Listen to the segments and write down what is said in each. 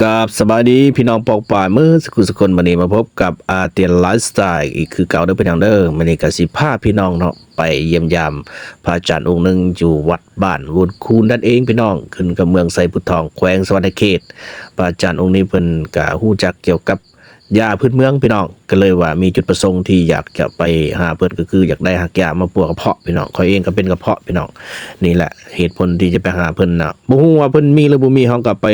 กับสบายดีพี่น้องปอกป่าเมื่อสักครู่สักคนวันนี้มาพบกับอาเตียนไลฟ์สไตล์อีกคือเก่าเด้อพี่น้องเด้อวันนี้ก็สิพาพี่น้องเนาะไปเยี่ยมยามพระอาจารย์องค์หนึงอยู่วัดบ้านวุนคูนนั่นเองพี่น้องขึ้นกับเมืองไซพุทธทองแขวงสวรรณเขตพระอาจารย์องค์นี้เพิ่นก็ฮู้จักเกี่ยวกับยาพื้นเมืองพี่น้องก็เลยว่ามีจุดประสงค์ที่อยากจะไปหาเพิ่นก็คืออยากได้หักยามาปัวกระเพาะพี่น้องข้อยเองก็เป็นกระเพาะพี่น้องนี่แหละเหตุผลที่จะไปหาเพิ่นน่ะบ่ฮู้ว่าเพิ่นมีหรือบ่มีเฮาก็ไป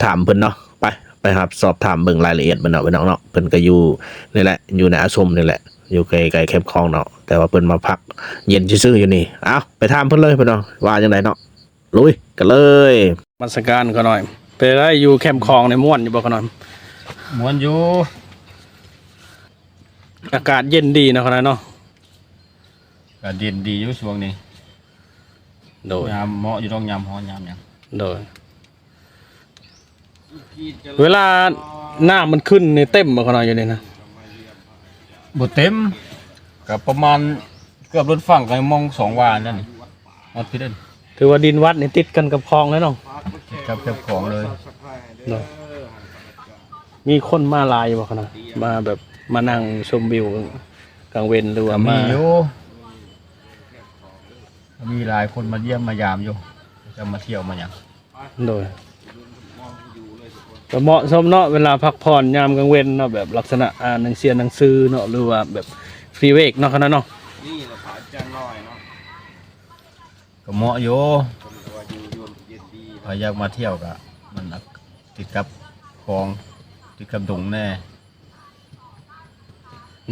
ถามเพิ่นเนาะ ไปครับสอบถามเบิ่งรายละเอียดมันเนาะพี่น้องเนาะเพิ่นก็อยู่นี่แหละอยู่ในอาสมนี่แหละอยู่ใกล้ๆแคมป์คลองเนาะแต่ว่าเพิ่นมาพักเย็นซื่อๆอยู่นี่เอ้าไปถามเพิ่นเลยพี่น้องว่าจังไดเนาะลุยกันเลยมาสการเขาหน่อยไปได้อยู่แคมป์คลองในม่วนอยู่บ่เขาหน่อย ม้วนอยู่ อากาศเย็นดีนะเขาหน่อยเนาะ ก็เด่นดีอยู่ช่วงนี้ โดย ยามเหมาะอยู่ต้องยามฮ้อนยามหยัง โดยเวลาน้ำมันขึ้นนี่เต็มบ่เขาหน่อยอยู่นี่นะ บ่เต็มก็ประมาณเกือบรถฝั่งก็มอง2 วานั่นนี่ฮอดพี่เด้น ถือว่าดินวัดนี่ติดกันกับคลองแล้วเนาะ กับเก็บของเลย เนาะมีคนมาหลายอยู่บ่เขาหน่อยมาแบบมานั่งชมวิวกลางเว้นหรือว่า มี มา อยู่มีหลายคนมาเยี่ยมมายามอยู่จะมาเที่ยวมาหยัง โดยก็เหมาะสมเนาะเวลาพักผ่อนยามกลางเว้นเนาะแบบลักษณะอ่านหนังสือเนาะหรือว่าแบบฟรีเวกเนาะขนาดเนาะ ก็เหมาะอยู่ใครอยากมาเที่ยวก็มันติดกับคลองติดกับดงแน่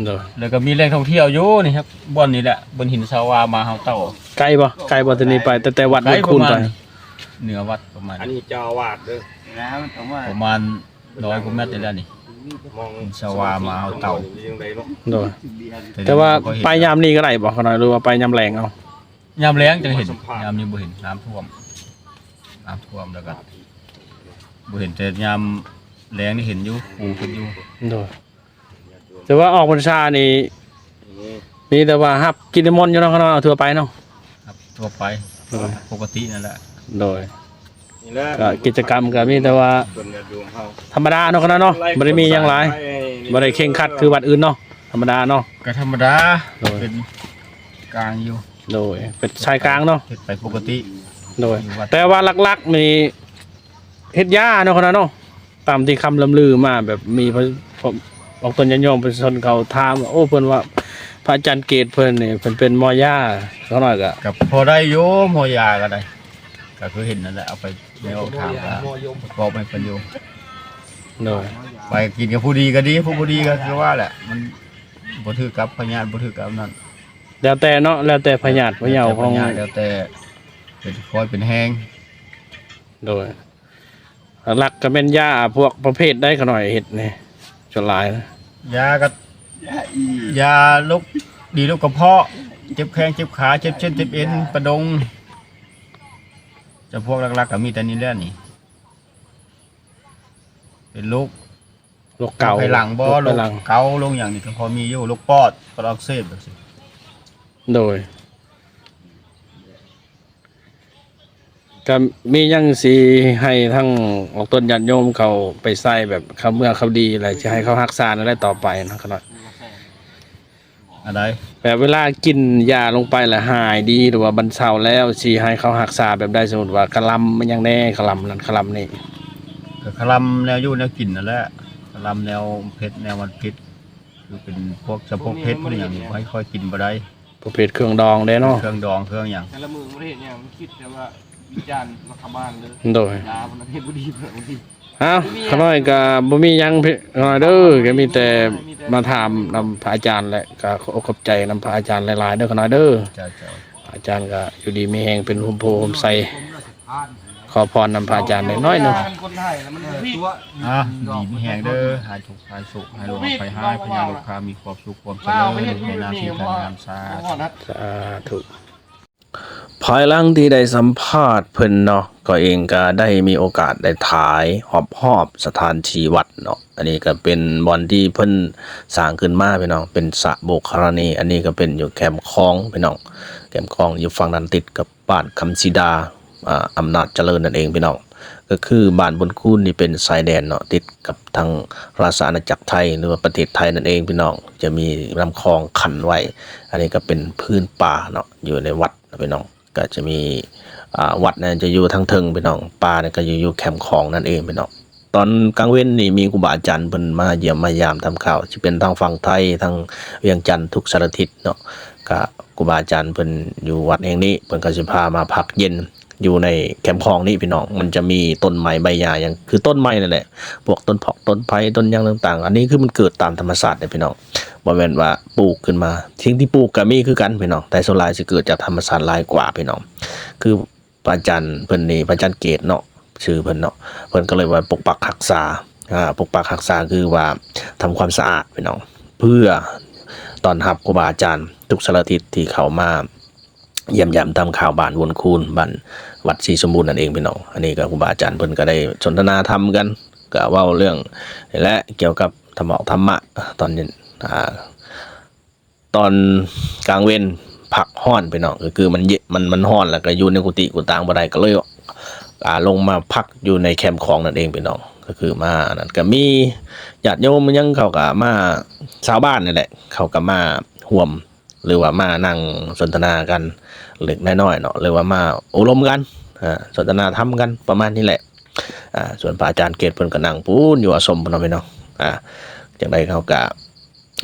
โดย แล้วก็มีแหล่งท่องเที่ยวอยู่นี่ครับบ่อนนี้แหละบนหินสาวามาเฮาเต้า ไกลบ่ตอนนี้ไปแต่วัด ไกล วัดคูณไป เหนือวัดประมาณ อันนี้เจ้าอาวาดเด้อนะมันต้องว่า ประมาณ100 กว่าเมตรได้แล้วนี่ มอง หินสาวามาเฮาเต้า ยังไงเนาะ โดยแต่ว่าไปยามนี้ก็ได้บ่ขนาดหรือว่าไปยามแรงเอา ยามแล้งจะเห็นยามนี้บ่เห็นน้ำท่วมแล้วก็บ่เห็นแต่ยามแล้งนี่เห็นอยู่ปูเพิ่นอยู่ โดยแต่ว่าออกพรรษานี่มีแต่ว่าฮับกินน้ำมนต์อยู่เนาะขนาดเอาทั่วไปเนาะ ครับทั่วไปปกตินั่นแหละ โดย นี่แหละ ก็กิจกรรมก็มีแต่ว่า ส่วนญาติโยมเฮา ธรรมดาเนาะขนาดเนาะบ่ได้มีหยังหลายบ่ได้เคร่งครัดคือวัดอื่นเนาะธรรมดาเนาะ ก็ธรรมดา โดย เป็นกลางอยู่ โดยเป็นชายกลางเนาะ เฮ็ดไปปกติ โดยแต่ว่าหลักๆมีเฮ็ดยาเนาะคนนั้นเนาะตามที่คำลำลือมาแบบมีพระออกตนยันยอมเป็นชนเขาถามว่าโอ้เพิ่นว่าพระอาจารย์เกตเพิ่นนี่เพิ่นเป็นหมอยาเขาหน่อยก็ กับพอได้อยู่หมอยาก็ได้ก็คือเห็นนั่นแหละเอาไปแนวทางก็บอกให้เพิ่นอยู่ โดย ไปกินกับผู้ดีก็ดีผู้บ่ดีก็คือว่าแหละมันบ่ถือกับพญาติบ่ถือกับนั่น แล้วแต่เนาะแล้วแต่พญาติพะเยาของ แล้วแต่เป็นคอยเป็นแห้ง โดยหลักก็เป็นยาพวกประเภทได้เขาหน่อยเฮ็ดนี่จนหลายนะ ยาก็ยาลูกดีลูกกระเพาะเจ็บแข้งเจ็บขาเจ็บเช่นเจ็บเอ็นประดงจะพวกหลักๆก็มีแต่นี้แหละนี่เป็นลูก โรคเก่า ไปหลังบ่ โรค ลู ไป ก หลัง เกาลงอย่างนี้ก็พอมีอยู่ลูกปอดปอดอักเสบแบบนี้ โดยก็มียังสิให้ทั้งออกต้นญาติโยมเขาไปใส่แบบเขาเมื่อเขาดีอะไรจะให้เขารักษาอะไรต่อไปนะครับ อะไร แบบเวลากินยาลงไปแล้วหายดีหรือว่าบรรเทาแล้วสิให้เขารักษาแบบได้สมมติว่ากะหลำมันยังแน่กะหลำนั่นกะหลำนี่ ก็คลำแนวอยู่แนวกินนั่นแหละคลำแนวเผ็ดแนวมันเผ็ดคือเป็นพวกเฉพาะเผ็ดพวกอย่างนี้ให้ค่อยกินบ่ได้ ประเภทเครื่องดองได้เนาะ เครื่องดองเครื่องอย่าง แต่ละมือประเทศเนี่ยมันคิดแต่ว่าวิจารณ์รัฐบาลเลย โดย ยาประเทศบ่ดีเพิ่นบ่ดี อ้าวขน้อยก็บ่มีหยังพี่น้อยเด้อก็มีแต่มาถามนำพระอาจารย์แหละก็ขอบใจนำพระอาจารย์หลายๆเด้อขน้อยเด้อ เจ้าเจ้า อาจารย์ก็อยู่ดีมีแฮงเป็นหุ่มโพหุ่มใสขอพรนำพระอาจารย์น้อยๆเนาะ คนไทยแล้วมันตัว อ่ะดีมีแหงเด้อหายทุกข์หายสุขหายโรคไปหายพญาลูกค้ามีความสุขความเจริญในหน้าที่การงานสาธุ สาธุภายหลังที่ได้สัมภาษณ์เพิ่นเนาะก็เองก็ได้มีโอกาสได้ถ่ายหอบสถานที่วัดเนาะอันนี้ก็เป็นบ่อนที่เพิ่นสร้างขึ้นมาพี่น้องเป็นสระโบกครณีอันนี้ก็เป็นอยู่แคมป์คลองพี่น้องแคมป์คลองอยู่ฝั่งนั้นติดกับบ้านคำสีดาอำนาจเจริญนั่นเองพี่น้อง ก็คือบ้านบนคูนนี่เป็นชายแดนเนาะติดกับทางราชอาณาจักรไทยหรือว่าประเทศไทยนั่นเองพี่น้องจะมีลำคลองขันไว้ อันนี้ก็เป็นพื้นป่าเนาะอยู่ในวัดนะพี่น้องก็จะมีวัดเนี่ยจะอยู่ทางเทิงพี่น้องป่าเนี่ยก็อยู่แคมป์คลองนั่นเองพี่น้องตอนกลางเว้นนี่มีครูบาอาจารย์เพิ่นมาเยี่ยมมายามทำข่าวสิเป็นทางฝั่งไทยทางเวียงจันทร์ทุกสารทิศเนาะก็ครูบาอาจารย์เพิ่นอยู่วัดแห่งนี้เพิ่นก็สิพามาพักเย็นอยู่ในแคมป์คลองนี่พี่น้องมันจะมีต้นไม้ใบหญ้าอย่างคือต้นไม้นั่นแหละพวกต้นเผาะต้นไผ่ต้นหยังต่างๆอันนี้คือมันเกิดตามธรรมชาติเนี่ยพี่น้องบ่แม่นว่าปลูกขึ้นมาสิ่งที่ปลูกก็มีคือกันพี่น้องแต่ส่วนหลายสิเกิดจากธรรมชาติหลายกว่าพี่น้องคือพระอาจารย์เพิ่นนี่พระอาจารย์เกตเนาะชื่อเพิ่นเนาะเพิ่นก็เลยว่าปกปักรักษาปกปักรักษาคือว่าทำความสะอาดพี่น้องเพื่อต้อนรับครูบาอาจารย์ทุกสารทิศที่เข้ามาเยี่ยมยามทำข่าวบ้านวนคูนบ้านวัดศรีสมบูรณ์นั่นเองพี่น้องอันนี้ก็ครูบาอาจารย์เพิ่นก็ได้สนทนาธรรมกันก็เว้าเรื่องนี่แหละเกี่ยวกับธรรมะตอนนี้ตอนกลางเว้นผักห้อนพี่น้องก็คือมันห้อนแล้วก็อยู่ในกุฏิกุฏางบ่ได้ก็เลยลงมาพักอยู่ในแคมป์ของนั่นเองพี่น้องก็คือมานั่นก็มีญาติโยมยังเขาก็มาชาวบ้านนี่แหละเขาก็มาร่วมหรือว่ามานั่งสนทนากันเล็กน้อยๆเนาะหรือว่ามาอบรมกันสนทนาธรรมกันประมาณนี้แหละส่วนพระอาจารย์เกตเพิ่นก็นั่งปูนอยู่อาสมเพิ่นเนาะพี่น้องจังไดเขาก็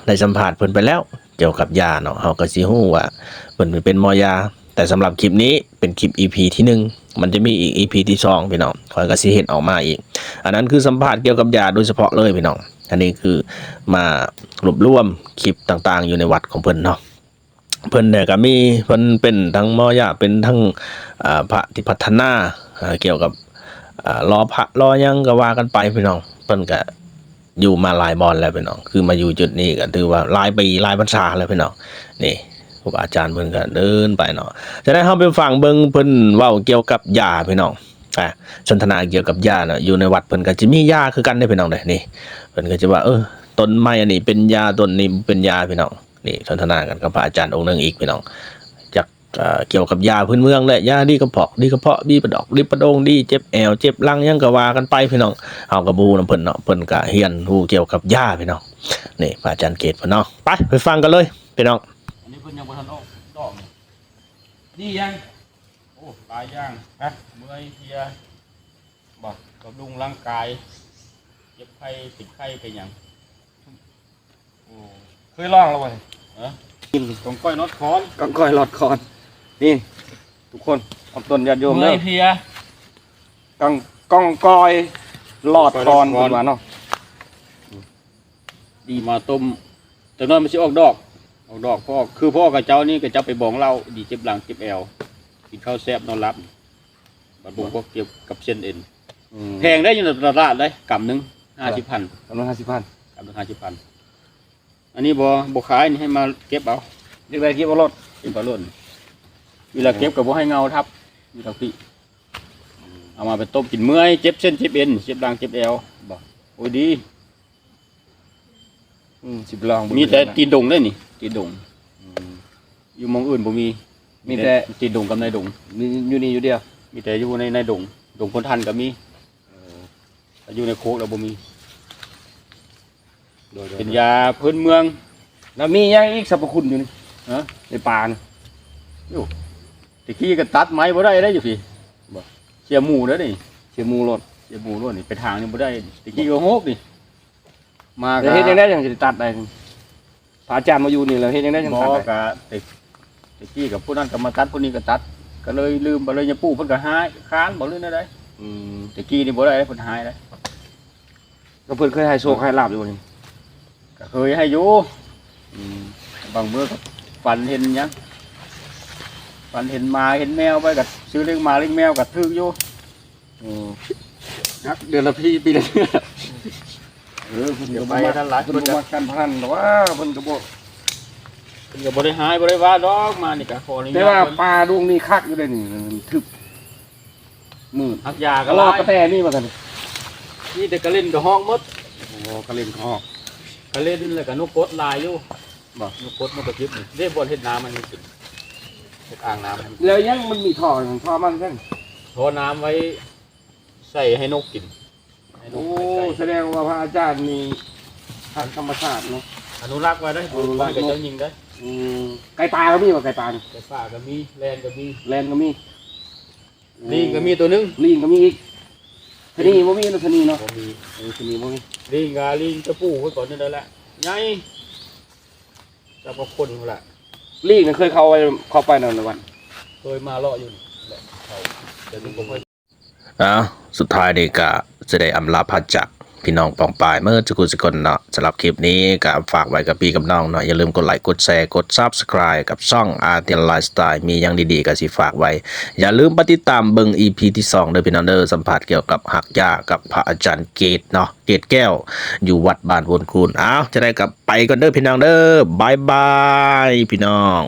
ได้สัมภาษณ์เพิ่นไปแล้วเกี่ยวกับยาเนาะเฮาก็สิฮู้ว่าเพิ่นเป็นหมอยาแต่สำหรับคลิปนี้เป็นคลิป EP ที่1มันจะมีอีก EP ที่2พี่น้องข้อยก็สิเฮ็ดออกมาอีกอันนั้นคือสัมภาษณ์เกี่ยวกับยาโดยเฉพาะเลยพี่น้องอันนี้คือมารวบรวมคลิปต่างๆอยู่ในวัดของเพิ่นเนาะเพิ่นเนี่ยก็มีเพิ่นเป็นทั้งหมอยาเป็นทั้งพระที่พัฒนาเกี่ยวกับรอพระรอหยังก็ว่ากันไปพี่น้องเพิ่นก็อยู่มาหลายบอนแล้วพี่น้องคือมาอยู่จุดนี้ก็ถือว่าหลายปีหลายพรรษาแล้วพี่น้องนี่ครูบาอาจารย์เพิ่นก็เดินไปเนาะจะได้เฮาไปฟังเบิ่งเพิ่นเว้าเกี่ยวกับยาพี่น้องสนทนาเกี่ยวกับยาเนาะอยู่ในวัดเพิ่นก็สิมียาคือกันเด้พี่น้องเด้นี่เพิ่นก็จะว่าต้นไม้อันนี้เป็นยาต้นนี้เป็นยาพี่น้องนี่สนทนากันกับพระอาจารย์องค์นึงอีกพี่น้องจากเกี่ยวกับยาพื้นเมืองและยาดีกระเพาะดีประดอกดีประดงดีเจ็บแอวเจ็บหลังยังก็ว่ากันไปพี่น้องเฮาก็บ่ฮู้นำเพิ่นเนาะเพิ่นก็เรียนรู้เกี่ยวกับยาพี่น้องนี่พระอาจารย์เกตเพิ่นเนาะไปฟังกันเลยพี่น้องอันนี้เพิ่นยังบ่ทันออกดอกนี่ยังโอ้ตายย่างฮะเมื่อยเพลียบอกบำรุงร่างกายเจ็บไข้ติดไข้ไปหยังโอ้เคยลองแล้วบ่กินกองก้อยนอดคอนกองก้อยหลอดคอนนี่ทุกคนเอาต้นญาติโยมเด้อเพลียกองก้อยหลอดคอนเป็นว่าเนาะดีมาต้มแต่น้อยมันสิออกดอกพ่อคือพ่อกับเจ้านี่กับเจ้าไปบอกเราดีเจ็บหลังเจ็บแอวกินข้าวแซ่บนอนรับบัดบุกก็เกี่ยวกับเส้นเอ็นแพงได้อยู่ในตลาดเลยกำหนึ่ง50,000กำหนึ่ง50,000กำหนึ่ง50,000อันนี้บ่ขายนี่ให้มาเก็บเอาเรียกอะไรเก็บเอารถเก็บเอารถเวลาเก็บกับบ่ให้เงาทับนี่ทักพี่เอามาไปต้มกินเมื่อยเจ็บเส้นเจ็บเอ็นเจ็บหลังเจ็บแอวบ่โอ้ยดีสิบลองมีแต่ตีนดงได้นี่ตีนดงอยู่มองอื่นบ่มีแต่ตีนดงกับในดงมีอยู่นี่อยู่เดียวมีแต่อยู่ในดงคนทันก็มีแต่อยู่ในโคกเราบ่มีเป็นยาพื้นเมืองแล้วมียังอีกสรรพคุณอยู่นี่ในป่านี่อยู่ตะกี้ก็ตัดไม้บ่ได้อยู่พี่บ่เสียหมูแล้วนี่เสียหมูรถนี่ไปทางนี่บ่ได้ตะกี้ก็โฮกนี่มาเฮ็ดยังได้ยังสิตัดได้พระอาจารย์มาอยู่นี่แล้วเฮ็ดยังได้ยังตัดได้ก็ตะกี้กับผู้นั้นก็มาตัดผู้นี้ก็ตัดก็เลยลืมบ่เลยจะปลูกเพิ่นก็หายค้านบ่ลืมได้ตะกี้นี่บ่ได้เพิ่นหายได้ก็เพิ่นเคยให้โชคให้ลาภอยู่นี่ก็เคยให้อยู่บางมื้อก็ฝันเห็นหยังฝันเห็นหมาเห็นแมวไปก็ซื้อเลี้ยงหมาเลี้ยงแมวก็ถูกอยู่นักเดือนละปีละเพิ่นก็ไปท่านหลายเพิ่นก็กันพนันว่าเพิ่นก็บ่ได้หายบ่ได้ว่าดอกมานี่ก็ขอนี่แต่ว่าปลาดวงนี้คักอยู่ได้นี่ทึบมืดอักยาก็รอกระแตนี่ว่าซั่นนี่แต่กระเล่นก็ห้องหมดโอ้กระเล่นก็ห้องกระเล่นแล้วก็นกกดลายอยู่บ่นกกดนกกระจิบนี่ได้บ่เฮ็ดน้ำมันนี่สิเฮ็ดอ่างน้ำแล้วยังมันมีท่อมันซั่นท่อน้ำไว้ ใส่ให้นกกินให้น โอ้ กให้ไก่ แสดงว่าพระอาจารย์นี่ทางธรรมชาติเนาะ อนุรักษ์ไว้ได้อนุรักษ์กับเจ้ายิงได้ ไก่ปลาก็มีว่าไก่ปลานี่ ไก่ป่าก็มีแลนก็มี แลนก็มี ลิงก็มีตัวหนึง ลิงก็มีอีกชะนีบ่มีเนาะชะนีเนาะ บ่มี ชะนีบ่มี ลิงจะปูไว้ก่อนนั่นแหละใหญ่จับกับคนนั่นแหละ ลิงน่ะเคยเข้าไปนั่นในวัน เคยมาเลาะอยู่นี่แหละเขาเดี๋ยวนี้ผมเคย สุดท้ายนี่ก็จะได้อำลาพาจากพี่น้องปองปายเมื่อสกุลสกลเนาะสำหรับคลิปนี้ก็ฝากไว้กับพี่กับน้องเนาะอย่าลืมกดไลค์กดแชร์กด Subscribe กับช่องอาร์เตียนไลฟ์สไตล์มีอย่างดีๆก็สิฝากไว้ อย่าลืมติดตามเบิ่ง EP ที่2เด้อพี่น้องเด้อสัมภาษณ์เกี่ยวกับหักยากับพระอาจารย์เกตเนาะเกตแก้วอยู่วัดบ้านวนคูนจะได้กลับไปก่อนเด้อพี่น้องเด้อบายบายพี่น้อง